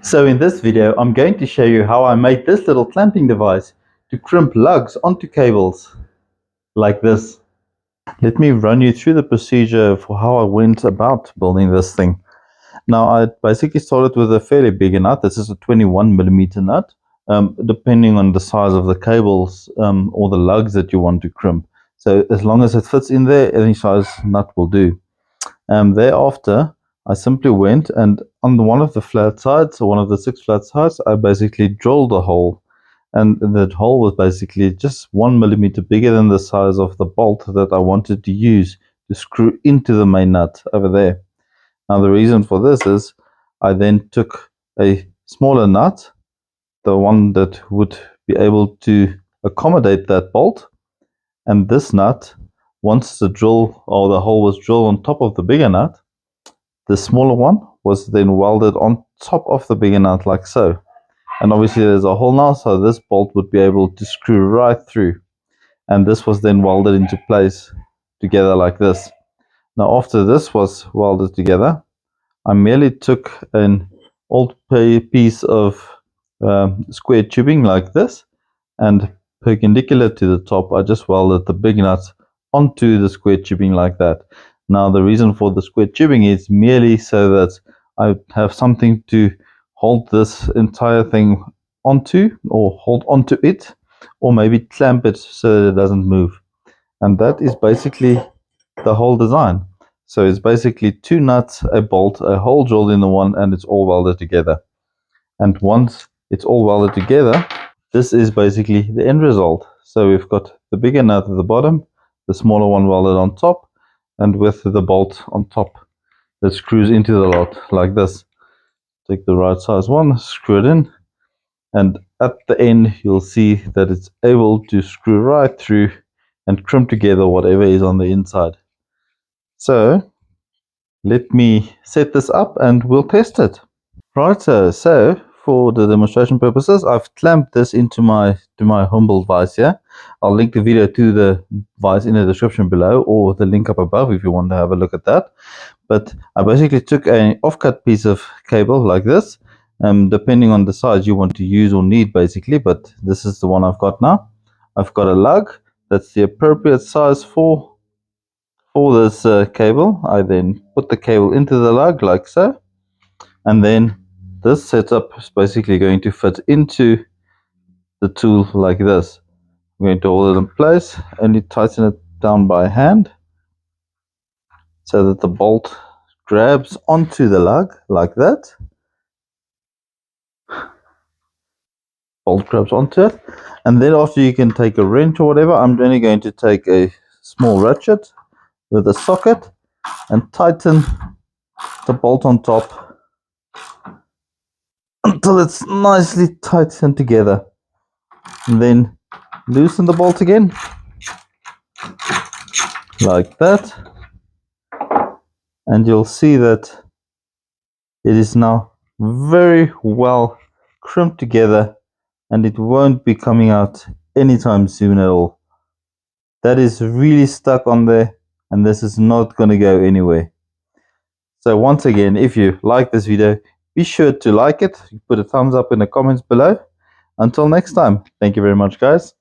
So in this video, I'm going to show you how I made this little clamping device to crimp lugs onto cables like this. Let me run you through the procedure for how I went about building this thing. Now, I basically started with a fairly big nut. This is a 21mm nut, depending on the size of the cables or the lugs that you want to crimp. So as long as it fits in there, any size nut will do. Thereafter, I simply went and on one of the flat sides, or one of the 6 flat sides, I basically drilled a hole. And that hole was basically just 1mm bigger than the size of the bolt that I wanted to use to screw into the main nut over there. Now the reason for this is I then took a smaller nut, the one that would be able to accommodate that bolt, and this nut, once the drill or the hole was drilled on top of the bigger nut, the smaller one was then welded on top of the bigger nut like so. And obviously there's a hole now, so this bolt would be able to screw right through. And this was then welded into place together like this. Now after this was welded together, I merely took an old piece of square tubing like this, and perpendicular to the top, I just welded the big nuts onto the square tubing like that. Now the reason for the square tubing is merely so that I have something to hold this entire thing onto, or hold onto it, or maybe clamp it so that it doesn't move. And that is basically the whole design. So it's basically 2 nuts, a bolt, a hole drilled in the one, and it's all welded together. And once it's all welded together, this is basically the end result. So we've got the bigger nut at the bottom, the smaller one welded on top, and with the bolt on top that screws into the lot like this. Take the right size one, screw it in, and at the end you'll see that it's able to screw right through and crimp together whatever is on the inside. So let me set this up and we'll test it. Right, so for the demonstration purposes, I've clamped this into my humble vise here. I'll link the video to the vise in the description below, or the link up above if you want to have a look at that. But I basically took an offcut piece of cable like this, depending on the size you want to use or need basically, but this is the one I've got now. I've got a lug that's the appropriate size for this cable. I then put the cable into the lug like so, and then this setup is basically going to fit into the tool like this. I'm going to hold it in place and you tighten it down by hand so that the bolt grabs onto the lug like that. Bolt grabs onto it, and then after you can take a wrench or whatever. I'm only going to take a small ratchet with a socket and tighten the bolt on top until it's nicely tightened together, and then loosen the bolt again like that, and you'll see that it is now very well crimped together, and it won't be coming out anytime soon at all. That is really stuck on there, and this is not going to go anywhere. So once again, if you like this video, be sure to like it, put a thumbs up in the comments below. Until next time, thank you very much, guys.